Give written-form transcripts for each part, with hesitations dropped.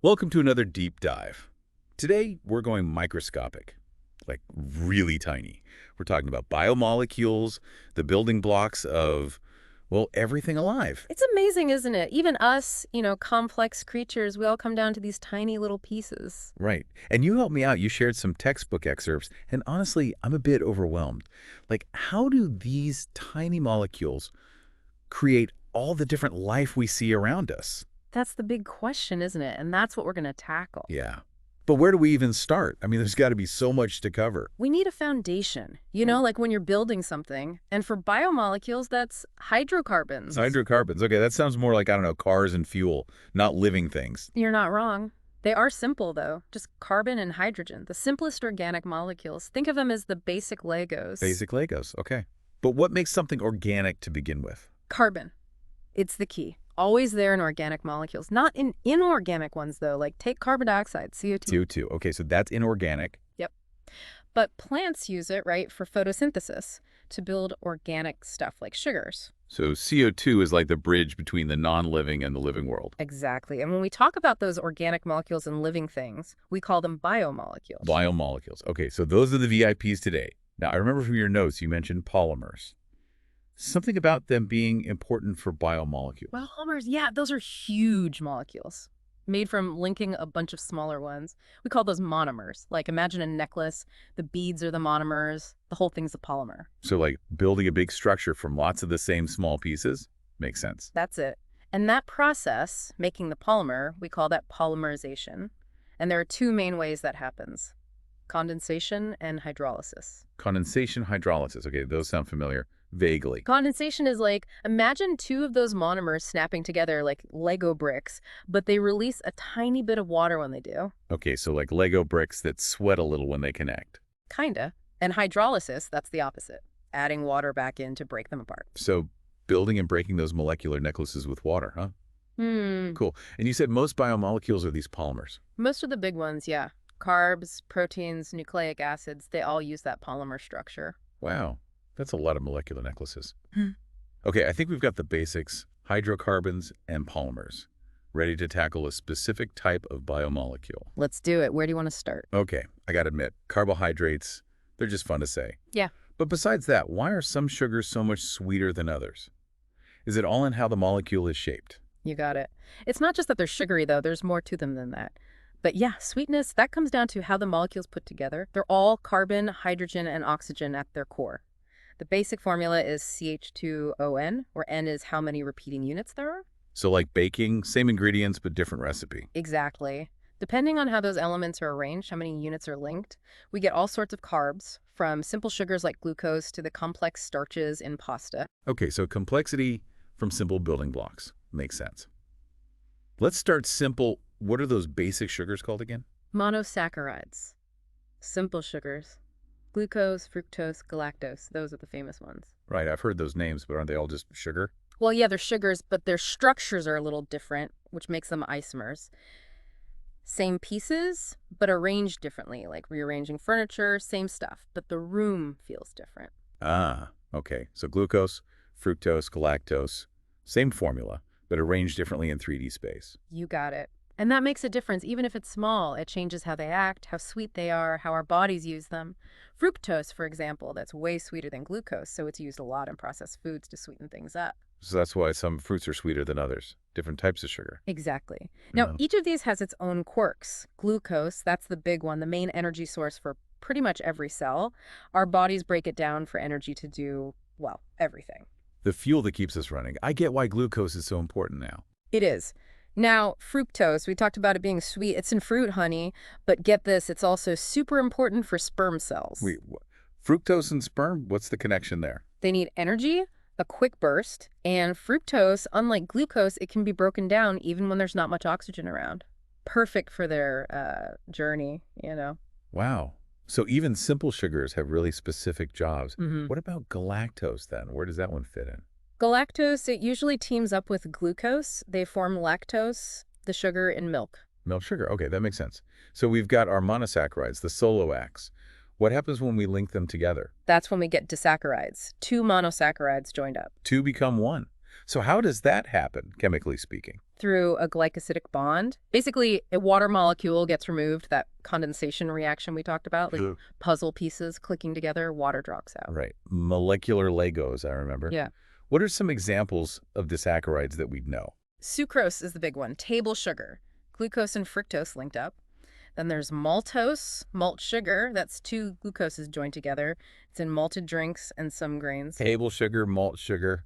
Welcome to another deep dive. Today, we're going microscopic, like really tiny. We're talking about biomolecules, the building blocks of, well, everything alive. It's amazing, isn't it? Even us, complex creatures, we all come down to these tiny little pieces. Right. And you helped me out. You shared some textbook excerpts, and honestly, I'm a bit overwhelmed. Like, how do these tiny molecules create all the different life we see around us? That's the big question, isn't it? And that's what we're going to tackle. Yeah. But where do we even start? I mean, there's got to be so much to cover. We need a foundation, like when you're building something. And for biomolecules, that's hydrocarbons. Hydrocarbons. Okay, that sounds more like, I don't know, cars and fuel, not living things. You're not wrong. They are simple, though. Just carbon and hydrogen, the simplest organic molecules. Think of them as the basic Legos. Basic Legos, okay. But what makes something organic to begin with? Carbon. It's the key. Always there in organic molecules. Not in inorganic ones, though. Like take carbon dioxide, CO2. CO2. Okay, so that's inorganic. Yep. But plants use it, right, for photosynthesis to build organic stuff like sugars. So CO2 is like the bridge between the non-living and the living world. Exactly. And when we talk about those organic molecules and living things, we call them biomolecules. Biomolecules. Okay, so those are the VIPs today. Now, I remember from your notes you mentioned polymers. Something about them being important for biomolecules. Polymers, yeah, those are huge molecules made from linking a bunch of smaller ones. We call those monomers. Like imagine a necklace, the beads are the monomers, the whole thing's a polymer. So like building a big structure from lots of the same small pieces makes sense. That's it. And that process, making the polymer, we call that polymerization. And there are two main ways that happens: condensation and hydrolysis. Condensation, hydrolysis. Okay, those sound familiar. Vaguely. Condensation is like, imagine two of those monomers snapping together like Lego bricks, but they release a tiny bit of water when they do. Okay, so like Lego bricks that sweat a little when they connect. Kinda. And hydrolysis, that's the opposite. Adding water back in to break them apart. So building and breaking those molecular necklaces with water, huh? Hmm. Cool. And you said most biomolecules are these polymers. Most of the big ones, yeah. Carbs, proteins, nucleic acids, they all use that polymer structure. Wow, that's a lot of molecular necklaces. Hmm. Okay, I think we've got the basics, hydrocarbons and polymers, ready to tackle a specific type of biomolecule. Let's do it. Where do you want to start? Okay, I gotta admit, carbohydrates, they're just fun to say. Yeah. But besides that, why are some sugars so much sweeter than others? Is it all in how the molecule is shaped? You got it. It's not just that they're sugary, though. There's more to them than that. But yeah, sweetness, that comes down to how the molecules put together. They're all carbon, hydrogen, and oxygen at their core. The basic formula is CH2ON, where N is how many repeating units there are. So like baking, same ingredients but different recipe. Exactly. Depending on how those elements are arranged, how many units are linked, we get all sorts of carbs, from simple sugars like glucose to the complex starches in pasta. Okay, so complexity from simple building blocks. Makes sense. Let's start simple. What are those basic sugars called again? Monosaccharides. Simple sugars. Glucose, fructose, galactose. Those are the famous ones. Right, I've heard those names, but aren't they all just sugar? Well, yeah, they're sugars, but their structures are a little different, which makes them isomers. Same pieces, but arranged differently, like rearranging furniture, same stuff, but the room feels different. Ah, okay. So glucose, fructose, galactose, same formula, but arranged differently in 3D space. You got it. And that makes a difference, even if it's small. It changes how they act, how sweet they are, how our bodies use them. Fructose, for example, that's way sweeter than glucose, so it's used a lot in processed foods to sweeten things up. So that's why some fruits are sweeter than others. Different types of sugar. Exactly. Now, Yeah. each of these has its own quirks. Glucose, that's the big one, the main energy source for pretty much every cell. Our bodies break it down for energy to do, well, everything. The fuel that keeps us running. I get why glucose is so important now. It is. Now, fructose, we talked about it being sweet. It's in fruit, honey, but get this, it's also super important for sperm cells. Wait, fructose and sperm? What's the connection there? They need energy, a quick burst, and fructose, unlike glucose, it can be broken down even when there's not much oxygen around. Perfect for their journey. Wow. So even simple sugars have really specific jobs. Hmm. What about galactose then? Where does that one fit in? Galactose, it usually teams up with glucose. They form lactose, the sugar in milk. Milk sugar. Okay, that makes sense. So we've got our monosaccharides, the solo X. What happens when we link them together? That's when we get disaccharides, two monosaccharides joined up. Two become one. So how does that happen, chemically speaking? Through a glycosidic bond. Basically, a water molecule gets removed, that condensation reaction we talked about, like Ugh. puzzle pieces clicking together, water drops out. Right. Molecular Legos, I remember. Yeah. What are some examples of disaccharides that we'd know? Sucrose is the big one, table sugar. Glucose and fructose linked up. Then there's maltose, malt sugar. That's two glucoses joined together. It's in malted drinks and some grains. Table sugar, malt sugar,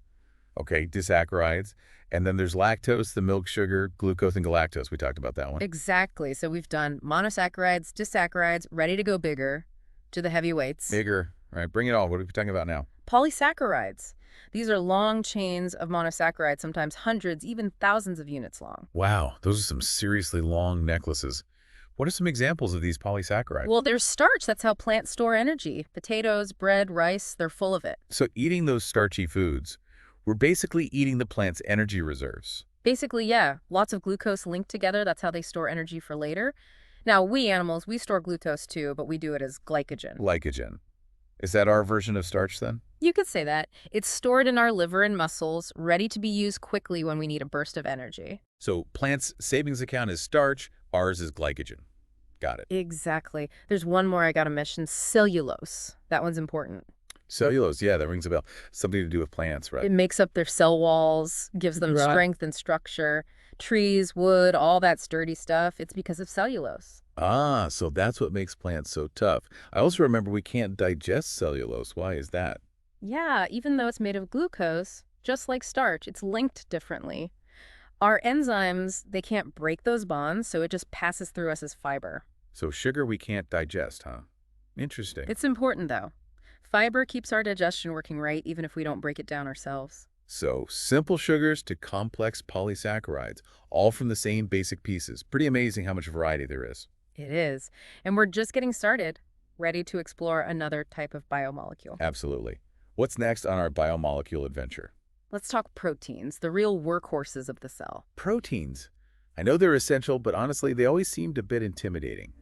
okay, disaccharides. And then there's lactose, the milk sugar, glucose, and galactose. We talked about that one. Exactly. So we've done monosaccharides, disaccharides, ready to go bigger to the heavyweights. Bigger. All right, bring it all. What are we talking about now? Polysaccharides. These are long chains of monosaccharides, sometimes hundreds, even thousands of units long. Wow, those are some seriously long necklaces. What are some examples of these polysaccharides? Well, there's starch. That's how plants store energy. Potatoes, bread, rice, they're full of it. So eating those starchy foods, we're basically eating the plant's energy reserves. Basically, yeah, lots of glucose linked together. That's how they store energy for later. Now, we animals, we store glucose too, but we do it as glycogen. Glycogen. Is that our version of starch then? You could say that. It's stored in our liver and muscles, ready to be used quickly when we need a burst of energy. So plant's savings account is starch, ours is glycogen. Got it. Exactly. There's one more I gotta mention, cellulose. That one's important. Cellulose, yeah, that rings a bell. Something to do with plants, right? It makes up their cell walls, gives them Right. strength and structure. Trees, wood, all that sturdy stuff, it's because of cellulose. Ah, so that's what makes plants so tough. I also remember we can't digest cellulose. Why is that? Yeah, even though it's made of glucose, just like starch, it's linked differently. Our enzymes, they can't break those bonds, so it just passes through us as fiber. So sugar we can't digest, huh? Interesting. It's important, though. Fiber keeps our digestion working right, even if we don't break it down ourselves. So simple sugars to complex polysaccharides, all from the same basic pieces. Pretty amazing how much variety there is. It is. And we're just getting started, ready to explore another type of biomolecule. Absolutely. What's next on our biomolecule adventure? Let's talk proteins, the real workhorses of the cell. Proteins. I know they're essential, but honestly, they always seemed a bit intimidating.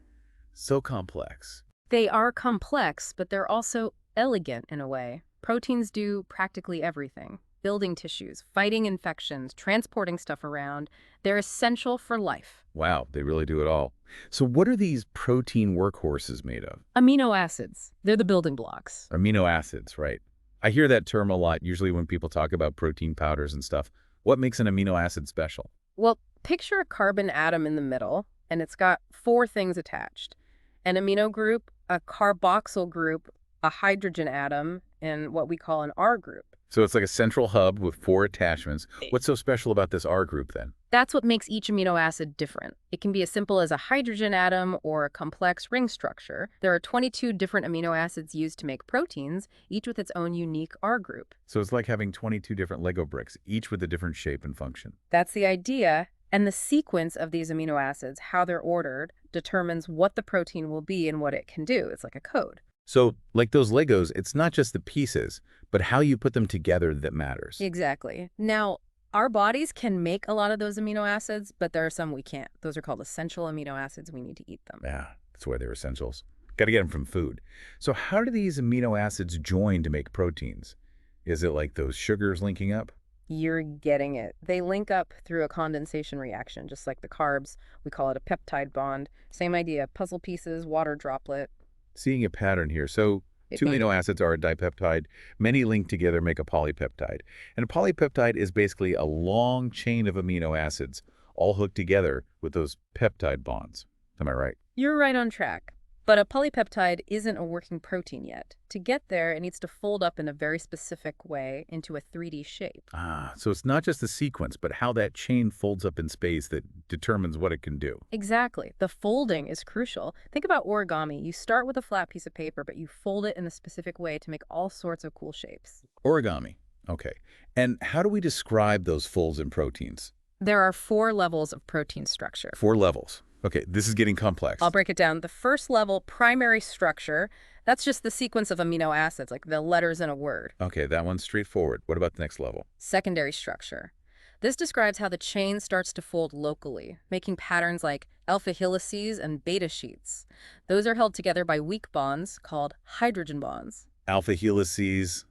So complex. They are complex, but they're also elegant in a way. Proteins do practically everything. Building tissues, fighting infections, transporting stuff around. They're essential for life. Wow, they really do it all. So what are these protein workhorses made of? Amino acids, they're the building blocks. Amino acids, right? I hear that term a lot, usually when people talk about protein powders and stuff. What makes an amino acid special? Well, picture a carbon atom in the middle, and it's got four things attached. An amino group, a carboxyl group, a hydrogen atom, and what we call an R group. So it's like a central hub with four attachments. What's so special about this R group then? That's what makes each amino acid different. It can be as simple as a hydrogen atom or a complex ring structure. There are 22 different amino acids used to make proteins, each with its own unique R group. So it's like having 22 different Lego bricks, each with a different shape and function. That's the idea, and the sequence of these amino acids, how they're ordered, determines what the protein will be and what it can do. It's like a code. So, like those Legos, it's not just the pieces, but how you put them together that matters. Exactly. Now, our bodies can make a lot of those amino acids, but there are some we can't. Those are called essential amino acids. We need to eat them. Yeah, that's why they're essentials. Got to get them from food. So how do these amino acids join to make proteins? Is it like those sugars linking up? You're getting it. They link up through a condensation reaction, just like the carbs. We call it a peptide bond. Same idea, puzzle pieces, water droplet. Seeing a pattern here. So two amino acids are a dipeptide. Many linked together make a polypeptide. And a polypeptide is basically a long chain of amino acids, all hooked together with those peptide bonds. Am I right? You're right on track. But a polypeptide isn't a working protein yet. To get there, it needs to fold up in a very specific way into a 3D shape. Ah, so it's not just the sequence, but how that chain folds up in space that determines what it can do. Exactly. The folding is crucial. Think about origami. You start with a flat piece of paper, but you fold it in a specific way to make all sorts of cool shapes. Origami. Okay. And how do we describe those folds in proteins? There are 4 levels of protein structure. 4 levels. Okay, this is getting complex. I'll break it down. The first level, primary structure, that's just the sequence of amino acids, like the letters in a word. Okay, that one's straightforward. What about the next level? Secondary structure. This describes how the chain starts to fold locally, making patterns like alpha helices and beta sheets. Those are held together by weak bonds called hydrogen bonds. Alpha helices,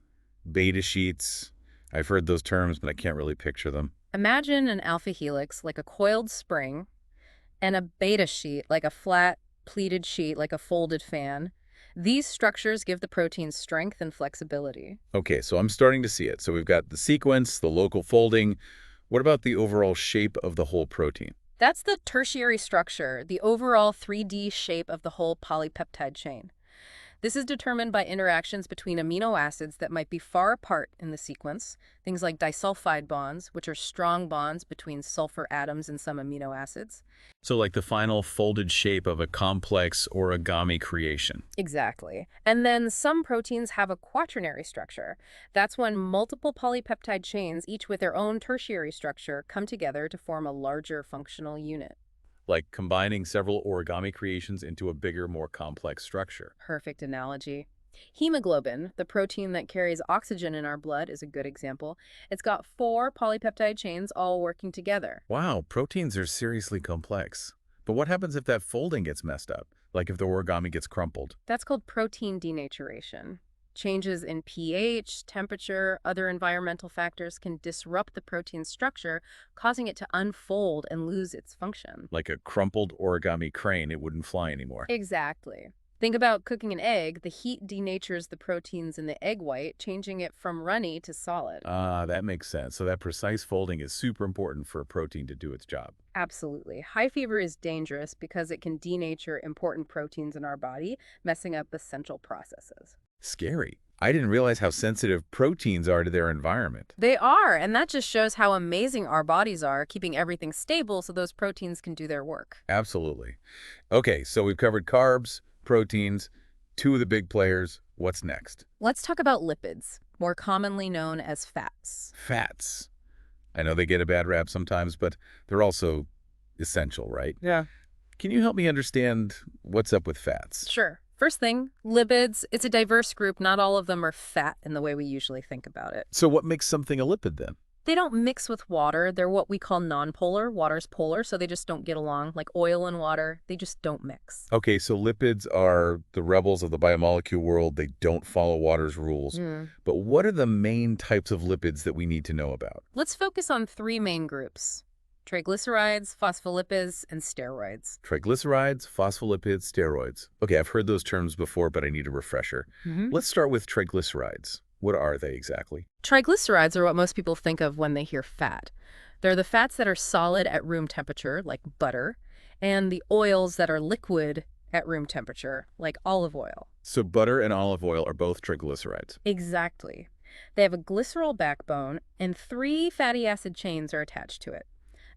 beta sheets. I've heard those terms, but I can't really picture them. Imagine an alpha helix like a coiled spring and a beta sheet like a flat, pleated sheet like a folded fan. These structures give the protein strength and flexibility. Okay, so I'm starting to see it. So we've got the sequence, the local folding. What about the overall shape of the whole protein? That's the tertiary structure, the overall 3D shape of the whole polypeptide chain. This is determined by interactions between amino acids that might be far apart in the sequence, things like disulfide bonds, which are strong bonds between sulfur atoms in some amino acids. So like the final folded shape of a complex origami creation. Exactly. And then some proteins have a quaternary structure. That's when multiple polypeptide chains, each with their own tertiary structure, come together to form a larger functional unit. Like combining several origami creations into a bigger, more complex structure. Perfect analogy. Hemoglobin, the protein that carries oxygen in our blood, is a good example. It's got 4 polypeptide chains all working together. Wow, proteins are seriously complex. But what happens if that folding gets messed up? Like if the origami gets crumpled? That's called protein denaturation. Changes in pH, temperature, other environmental factors can disrupt the protein's structure, causing it to unfold and lose its function. Like a crumpled origami crane, it wouldn't fly anymore. Exactly. Think about cooking an egg. The heat denatures the proteins in the egg white, changing it from runny to solid. Ah, that makes sense. So that precise folding is super important for a protein to do its job. Absolutely. High fever is dangerous because it can denature important proteins in our body, messing up essential processes. Scary. I didn't realize how sensitive proteins are to their environment. They are, and that just shows how amazing our bodies are, keeping everything stable so those proteins can do their work. Absolutely. Okay, so we've covered carbs, proteins, two of the big players. What's next? Let's talk about lipids, more commonly known as fats. Fats. I know they get a bad rap sometimes, but they're also essential, right? Yeah. Can you help me understand what's up with fats? Sure. First thing, lipids. It's a diverse group. Not all of them are fat in the way we usually think about it. So what makes something a lipid then? They don't mix with water. They're what we call nonpolar. Water's polar, so they just don't get along. Like oil and water, they just don't mix. Okay, so lipids are the rebels of the biomolecule world. They don't follow water's rules. But what are the main types of lipids that we need to know about? Let's focus on 3 main groups: triglycerides, phospholipids, and steroids. Triglycerides, phospholipids, steroids. Okay, I've heard those terms before, but I need a refresher. Let's start with triglycerides. What are they exactly? Triglycerides are what most people think of when they hear fat. They're the fats that are solid at room temperature, like butter, and the oils that are liquid at room temperature, like olive oil. So butter and olive oil are both triglycerides. Exactly. They have a glycerol backbone, and 3 fatty acid chains are attached to it.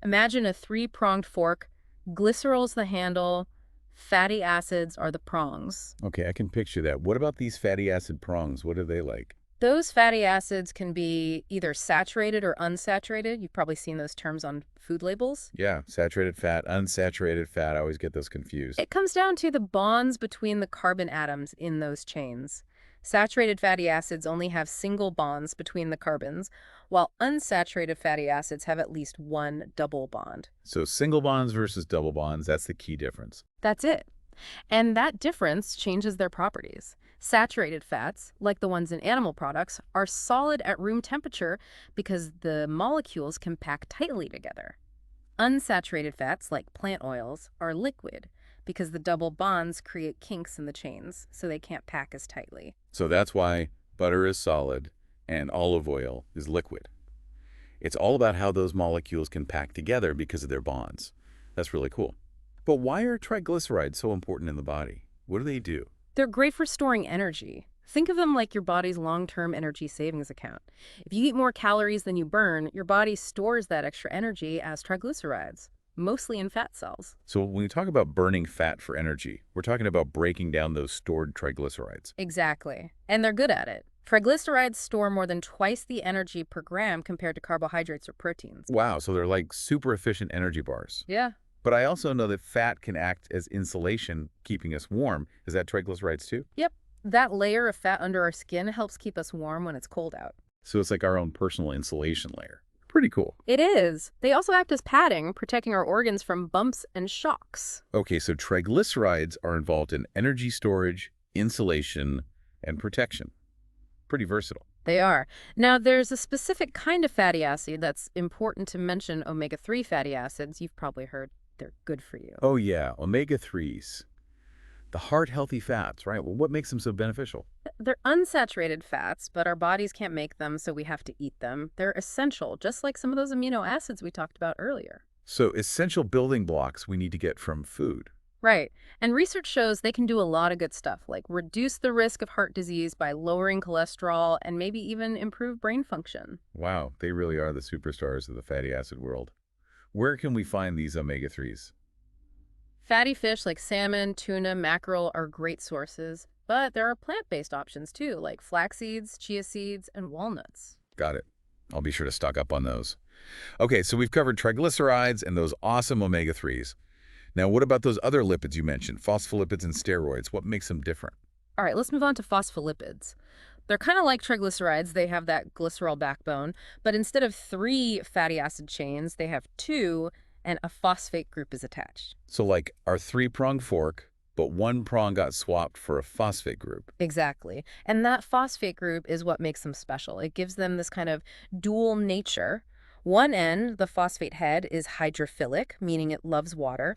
Imagine a 3-pronged fork. Glycerol's the handle, fatty acids are the prongs. Okay, I can picture that. What about these fatty acid prongs? What are they like? Those fatty acids can be either saturated or unsaturated. You've probably seen those terms on food labels. Yeah, saturated fat, unsaturated fat. I always get those confused. It comes down to the bonds between the carbon atoms in those chains. Saturated fatty acids only have single bonds between the carbons, while unsaturated fatty acids have at least 1 double bond. So single bonds versus double bonds, that's the key difference. That's it. And that difference changes their properties. Saturated fats, like the ones in animal products, are solid at room temperature because the molecules can pack tightly together. Unsaturated fats, like plant oils, are liquid because the double bonds create kinks in the chains, so they can't pack as tightly. So that's why butter is solid and olive oil is liquid. It's all about how those molecules can pack together because of their bonds. That's really cool. But why are triglycerides so important in the body? What do they do? They're great for storing energy. Think of them like your body's long-term energy savings account. If you eat more calories than you burn, your body stores that extra energy as triglycerides, mostly in fat cells. So when we talk about burning fat for energy, we're talking about breaking down those stored triglycerides. Exactly. And they're good at it. Triglycerides store more than twice the energy per gram compared to carbohydrates or proteins. Wow, so they're like super efficient energy bars. Yeah. But I also know that fat can act as insulation, keeping us warm. Is that triglycerides too? Yep. That layer of fat under our skin helps keep us warm when it's cold out. So it's like our own personal insulation layer. Pretty cool. It is. They also act as padding, protecting our organs from bumps and shocks. Okay, so triglycerides are involved in energy storage, insulation, and protection. Pretty versatile. They are. Now, there's a specific kind of fatty acid that's important to mention, omega-3 fatty acids. You've probably heard they're good for you. Oh yeah, omega-3s. The heart-healthy fats, right? Well, what makes them so beneficial? They're unsaturated fats, but our bodies can't make them, so we have to eat them. They're essential, just like some of those amino acids we talked about earlier. So essential building blocks we need to get from food. Right. And research shows they can do a lot of good stuff, like reduce the risk of heart disease by lowering cholesterol and maybe even improve brain function. Wow, they really are the superstars of the fatty acid world. Where can we find these omega-3s? Fatty fish like salmon, tuna, mackerel are great sources, but there are plant-based options too, like flax seeds, chia seeds, and walnuts. Got it. I'll be sure to stock up on those. Okay, so we've covered triglycerides and those awesome omega-3s. Now, what about those other lipids you mentioned, phospholipids and steroids? What makes them different? All right, let's move on to phospholipids. They're kind of like triglycerides. They have that glycerol backbone, but instead of three fatty acid chains, they have two, and a phosphate group is attached. So like our three-pronged fork, but one prong got swapped for a phosphate group. Exactly. And that phosphate group is what makes them special. It gives them this kind of dual nature. One end, the phosphate head, is hydrophilic, meaning it loves water.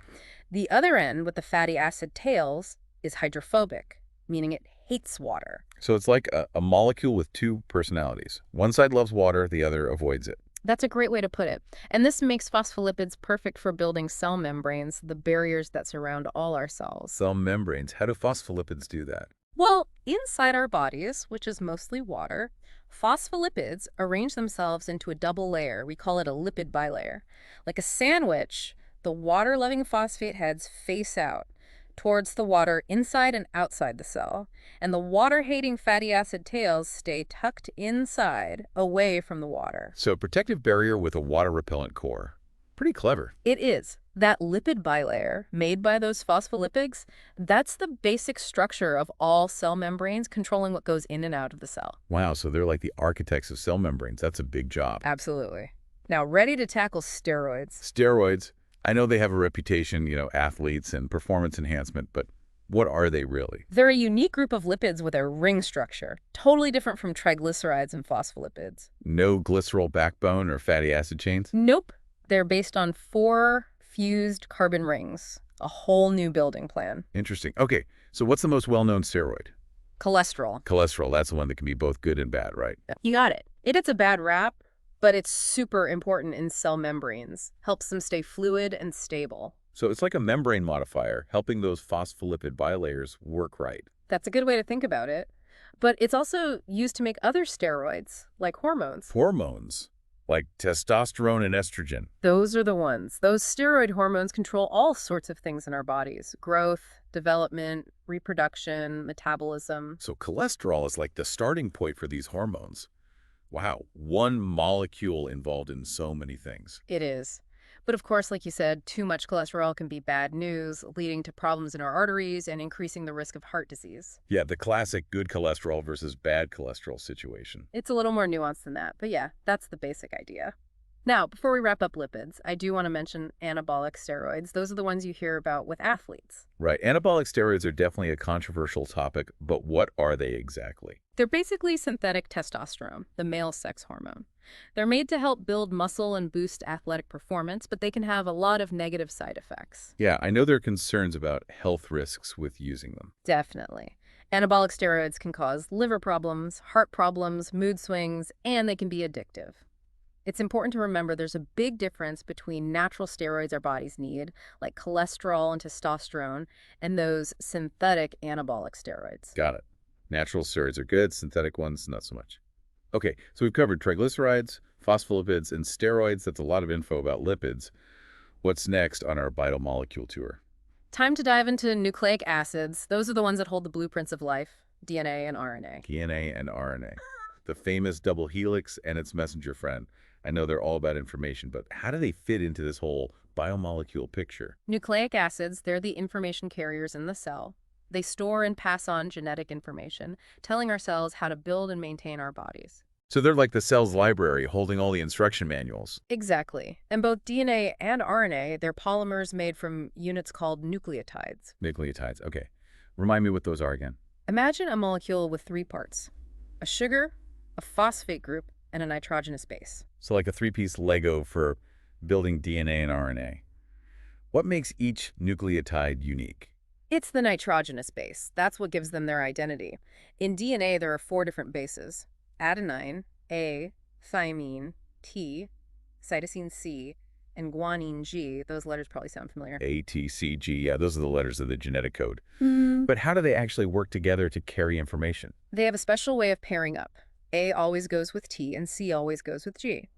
The other end, with the fatty acid tails, is hydrophobic, meaning it hates water. So it's like a molecule with two personalities. One side loves water, the other avoids it. That's a great way to put it. And this makes phospholipids perfect for building cell membranes, the barriers that surround all our cells. Cell membranes, how do phospholipids do that? Well, inside our bodies, which is mostly water, phospholipids arrange themselves into a double layer. We call it a lipid bilayer. Like a sandwich, the water-loving phosphate heads face out towards the water inside and outside the cell, and the water-hating fatty acid tails stay tucked inside, away from the water. So a protective barrier with a water-repellent core. Pretty clever. It is. That lipid bilayer, made by those phospholipids, that's the basic structure of all cell membranes, controlling what goes in and out of the cell. Wow, so they're like the architects of cell membranes. That's a big job. Absolutely. Now, ready to tackle steroids. Steroids, I know they have a reputation, athletes and performance enhancement, but what are they really? They're a unique group of lipids with a ring structure, totally different from triglycerides and phospholipids. No glycerol backbone or fatty acid chains? Nope. They're based on 4 fused carbon rings, a whole new building plan. Interesting. Okay, so what's the most well-known steroid? Cholesterol. Cholesterol, that's the one that can be both good and bad, right? You got it. It gets a bad rap, but it's super important in cell membranes. Helps them stay fluid and stable. So it's like a membrane modifier, helping those phospholipid bilayers work right. That's a good way to think about it. But it's also used to make other steroids, like hormones. Hormones, like testosterone and estrogen. Those are the ones. Those steroid hormones control all sorts of things in our bodies. Growth, development, reproduction, metabolism. So cholesterol is like the starting point for these hormones. Wow, one molecule involved in so many things. It is. But of course, like you said, too much cholesterol can be bad news, leading to problems in our arteries and increasing the risk of heart disease. Yeah, the classic good cholesterol versus bad cholesterol situation. It's a little more nuanced than that, but yeah, that's the basic idea. Now, before we wrap up lipids, I do want to mention anabolic steroids. Those are the ones you hear about with athletes. Right, anabolic steroids are definitely a controversial topic, but what are they exactly? They're basically synthetic testosterone, the male sex hormone. They're made to help build muscle and boost athletic performance, but they can have a lot of negative side effects. Yeah, I know there are concerns about health risks with using them. Definitely. Anabolic steroids can cause liver problems, heart problems, mood swings, and they can be addictive. It's important to remember there's a big difference between natural steroids our bodies need, like cholesterol and testosterone, and those synthetic anabolic steroids. Got it. Natural steroids are good, synthetic ones, not so much. Okay, so we've covered triglycerides, phospholipids, and steroids. That's a lot of info about lipids. What's next on our biomolecule tour? Time to dive into nucleic acids. Those are the ones that hold the blueprints of life, DNA and RNA. DNA and RNA. The famous double helix and its messenger friend. I know they're all about information, but how do they fit into this whole biomolecule picture? Nucleic acids, they're the information carriers in the cell. They store and pass on genetic information, telling our cells how to build and maintain our bodies. So they're like the cell's library, holding all the instruction manuals. Exactly. And both DNA and RNA, they're polymers made from units called nucleotides. Nucleotides, okay. Remind me what those are again. Imagine a molecule with 3 parts: a sugar, a phosphate group, and a nitrogenous base. So like a three-piece Lego for building DNA and RNA. What makes each nucleotide unique? It's the nitrogenous base. That's what gives them their identity. In DNA, there are 4 different bases: adenine, A, thymine, T, cytosine C, and guanine G. Those letters probably sound familiar. A, T, C, G. Yeah, those are the letters of the genetic code. Hmm. But how do they actually work together to carry information? They have a special way of pairing up. A always goes with T, and C always goes with G.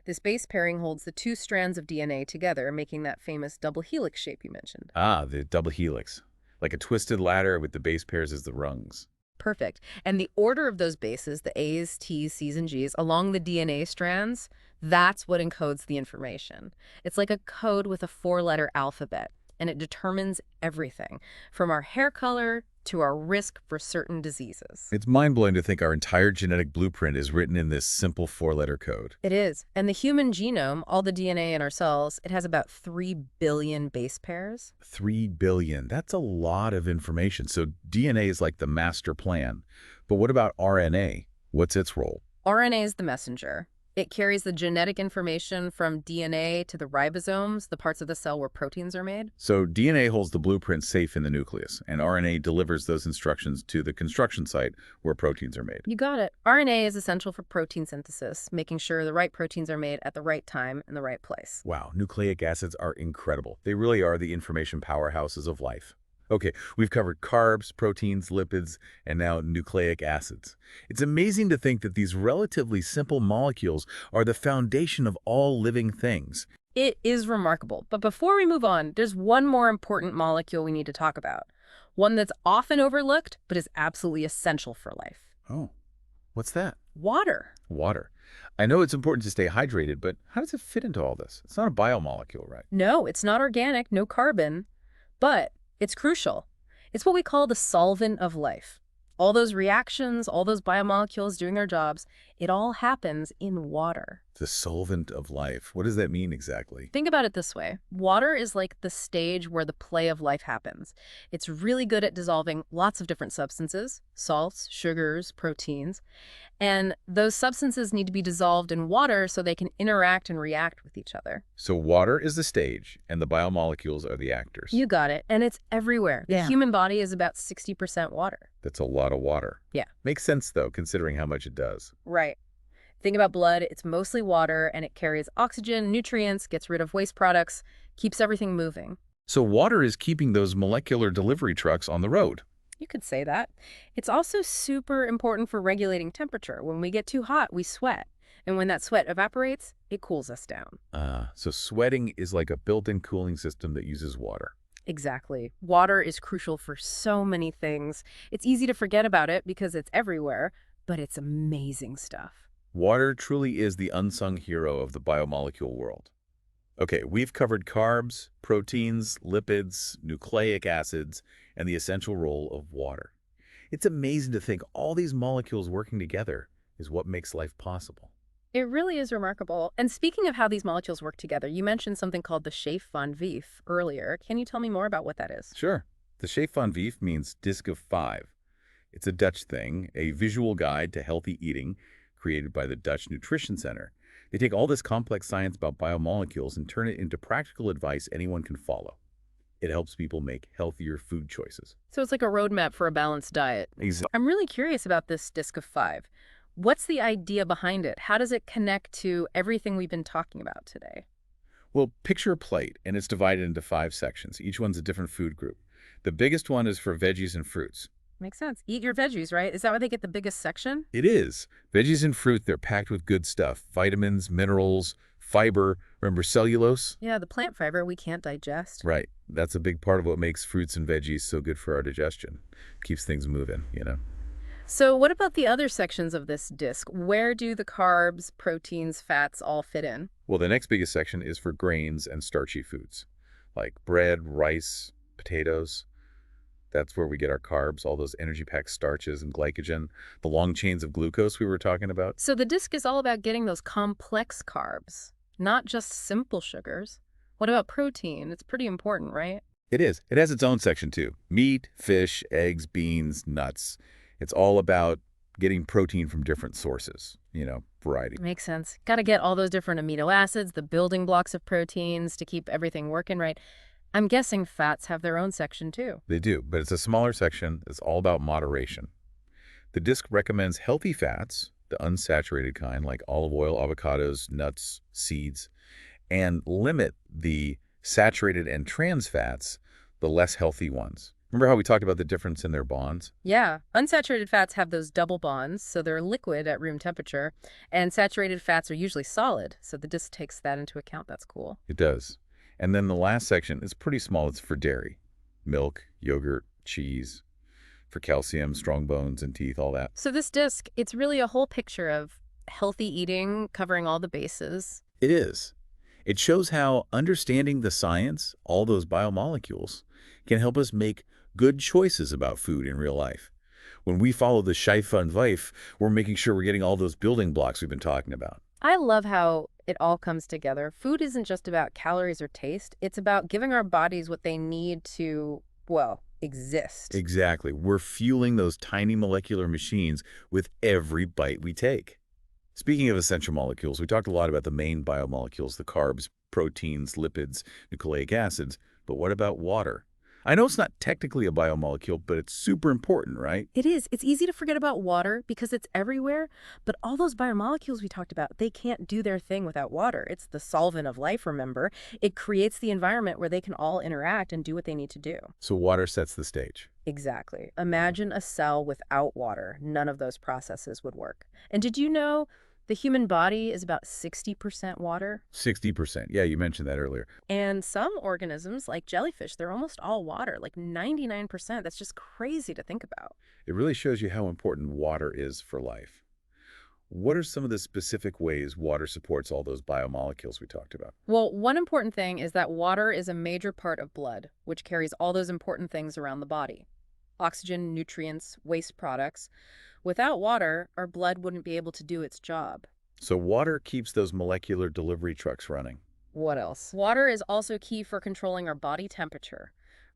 This base pairing holds the 2 strands of DNA together, making that famous double helix shape you mentioned. Ah, the double helix. Like a twisted ladder with the base pairs as the rungs. Perfect. And the order of those bases, the A's, T's, C's, and G's, along the DNA strands, that's what encodes the information. It's like a code with a 4-letter alphabet, and it determines everything, from our hair color to our risk for certain diseases. It's mind-blowing to think our entire genetic blueprint is written in this simple 4-letter code. It is. And the human genome, all the DNA in our cells, it has about 3 billion base pairs. 3 billion. That's a lot of information. So DNA is like the master plan. But what about RNA? What's its role? RNA is the messenger. It carries the genetic information from DNA to the ribosomes, the parts of the cell where proteins are made. So DNA holds the blueprint safe in the nucleus, and RNA delivers those instructions to the construction site where proteins are made. You got it. RNA is essential for protein synthesis, making sure the right proteins are made at the right time in the right place. Wow, nucleic acids are incredible. They really are the information powerhouses of life. Okay, we've covered carbs, proteins, lipids, and now nucleic acids. It's amazing to think that these relatively simple molecules are the foundation of all living things. It is remarkable. But before we move on, there's one more important molecule we need to talk about. One that's often overlooked, but is absolutely essential for life. Oh, what's that? Water. Water. I know it's important to stay hydrated, but how does it fit into all this? It's not a biomolecule, right? No, it's not organic, no carbon, but it's crucial. It's what we call the solvent of life. All those reactions, all those biomolecules doing their jobs, it all happens in water. The solvent of life. What does that mean exactly? Think about it this way. Water is like the stage where the play of life happens. It's really good at dissolving lots of different substances, salts, sugars, proteins. And those substances need to be dissolved in water so they can interact and react with each other. So water is the stage, and the biomolecules are the actors. You got it. And it's everywhere. The human body is about 60% water. That's a lot of water. Yeah. Makes sense, though, considering how much it does. Right. Think about blood. It's mostly water, and it carries oxygen, nutrients, gets rid of waste products, keeps everything moving. So water is keeping those molecular delivery trucks on the road. You could say that. It's also super important for regulating temperature. When we get too hot, we sweat. And when that sweat evaporates, it cools us down. So sweating is like a built-in cooling system that uses water. Exactly. Water is crucial for so many things. It's easy to forget about it because it's everywhere, but it's amazing stuff. Water truly is the unsung hero of the biomolecule world. Okay, we've covered carbs, proteins, lipids, nucleic acids, and the essential role of water. It's amazing to think all these molecules working together is what makes life possible. It really is remarkable. And speaking of how these molecules work together, you mentioned something called the Schaaf van Weyf earlier. Can you tell me more about what that is? Sure. The Schaaf van Weyf means Disc of Five. It's a Dutch thing, a visual guide to healthy eating created by the Dutch Nutrition Center. They take all this complex science about biomolecules and turn it into practical advice anyone can follow. It helps people make healthier food choices. So it's like a roadmap for a balanced diet. Exactly. I'm really curious about this Disc of Five. What's the idea behind it? How does it connect to everything we've been talking about today? Well, picture a plate, and it's divided into 5 sections. Each one's a different food group. The biggest one is for veggies and fruits. Makes sense. Eat your veggies, right? Is that why they get the biggest section? It is. Veggies and fruit, they're packed with good stuff. Vitamins, minerals, fiber. Remember cellulose? Yeah, the plant fiber we can't digest. Right. That's a big part of what makes fruits and veggies so good for our digestion. Keeps things moving, you know. So what about the other sections of this disc? Where do the carbs, proteins, fats all fit in? Well, the next biggest section is for grains and starchy foods, like bread, rice, potatoes. That's where we get our carbs, all those energy-packed starches and glycogen, the long chains of glucose we were talking about. So the disc is all about getting those complex carbs, not just simple sugars. What about protein? It's pretty important, right? It is. It has its own section, too. Meat, fish, eggs, beans, nuts. It's all about getting protein from different sources, variety. Makes sense. Got to get all those different amino acids, the building blocks of proteins to keep everything working right. I'm guessing fats have their own section too. They do, but it's a smaller section. It's all about moderation. The disc recommends healthy fats, the unsaturated kind like olive oil, avocados, nuts, seeds, and limit the saturated and trans fats, the less healthy ones. Remember how we talked about the difference in their bonds? Yeah, unsaturated fats have those double bonds, so they're liquid at room temperature, and saturated fats are usually solid, so the disc takes that into account. That's cool. It does. And then the last section is pretty small. It's for dairy, milk, yogurt, cheese, for calcium, strong bones and teeth, all that. So this disc, it's really a whole picture of healthy eating, covering all the bases. It is. It shows how understanding the science, all those biomolecules, can help us make good choices about food in real life. When we follow the Scheife von Weif, we're making sure we're getting all those building blocks we've been talking about. I love how it all comes together. Food isn't just about calories or taste. It's about giving our bodies what they need to, well, exist. Exactly. We're fueling those tiny molecular machines with every bite we take. Speaking of essential molecules, we talked a lot about the main biomolecules, the carbs, proteins, lipids, nucleic acids, but what about water? I know it's not technically a biomolecule, but it's super important, right? It is. It's easy to forget about water because it's everywhere, but all those biomolecules we talked about, they can't do their thing without water. It's the solvent of life, remember? It creates the environment where they can all interact and do what they need to do. So water sets the stage. Exactly. Imagine a cell without water. None of those processes would work. And did you know the human body is about 60% water? 60%. Yeah, you mentioned that earlier. And some organisms, like jellyfish, they're almost all water, like 99%. That's just crazy to think about. It really shows you how important water is for life. What are some of the specific ways water supports all those biomolecules we talked about? Well, one important thing is that water is a major part of blood, which carries all those important things around the body. Oxygen, nutrients, waste products. Without water, our blood wouldn't be able to do its job. So water keeps those molecular delivery trucks running. What else? Water is also key for controlling our body temperature.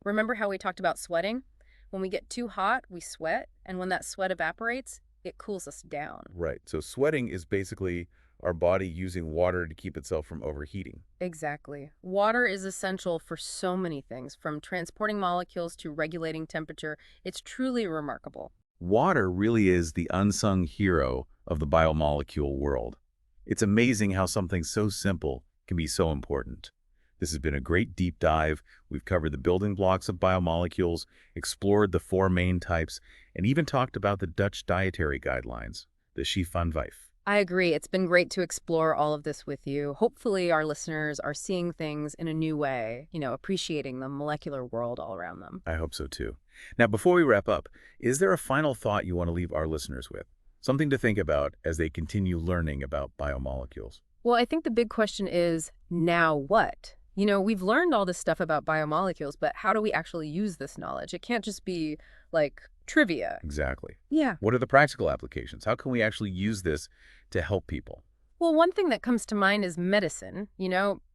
Remember how we talked about sweating? When we get too hot, we sweat, and when that sweat evaporates, it cools us down. Right. So sweating is basically our body using water to keep itself from overheating. Exactly. Water is essential for so many things, from transporting molecules to regulating temperature. It's truly remarkable. Water really is the unsung hero of the biomolecule world. It's amazing how something so simple can be so important. This has been a great deep dive. We've covered the building blocks of biomolecules, explored the 4 main types, and even talked about the Dutch dietary guidelines, the Scheife van Weif. I agree. It's been great to explore all of this with you. Hopefully our listeners are seeing things in a new way, appreciating the molecular world all around them. I hope so too. Now, before we wrap up, is there a final thought you want to leave our listeners with? Something to think about as they continue learning about biomolecules? Well, I think the big question is, now what? We've learned all this stuff about biomolecules, but how do we actually use this knowledge? It can't just be like trivia. Exactly. Yeah. What are the practical applications? How can we actually use this to help people? Well, one thing that comes to mind is medicine,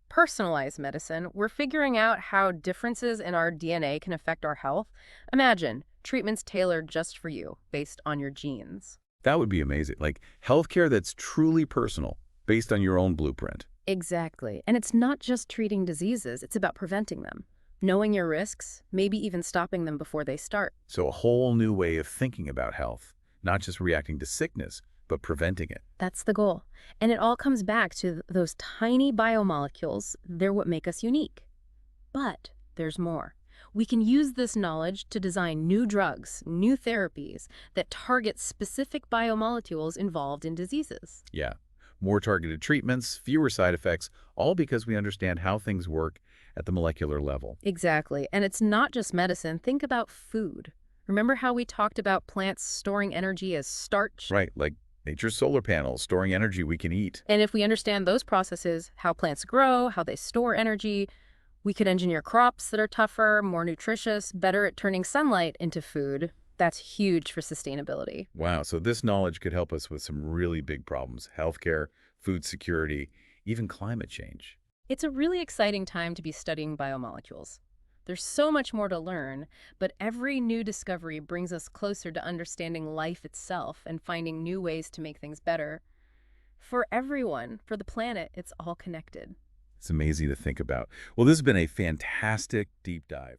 personalized medicine. We're figuring out how differences in our DNA can affect our health. Imagine treatments tailored just for you based on your genes. That would be amazing. Like healthcare that's truly personal, based on your own blueprint. Exactly. And it's not just treating diseases, it's about preventing them. Knowing your risks, maybe even stopping them before they start. So a whole new way of thinking about health, not just reacting to sickness, but preventing it. That's the goal. And it all comes back to those tiny biomolecules. They're what make us unique. But there's more. We can use this knowledge to design new drugs, new therapies that target specific biomolecules involved in diseases. Yeah. More targeted treatments, fewer side effects, all because we understand how things work at the molecular level. Exactly. And it's not just medicine. Think about food. Remember how we talked about plants storing energy as starch? Right, like nature's solar panels storing energy we can eat. And if we understand those processes, how plants grow, how they store energy, we could engineer crops that are tougher, more nutritious, better at turning sunlight into food. That's huge for sustainability. Wow, so this knowledge could help us with some really big problems: healthcare, food security, even climate change. It's a really exciting time to be studying biomolecules. There's so much more to learn, but every new discovery brings us closer to understanding life itself and finding new ways to make things better. For everyone, for the planet, it's all connected. It's amazing to think about. Well, this has been a fantastic deep dive.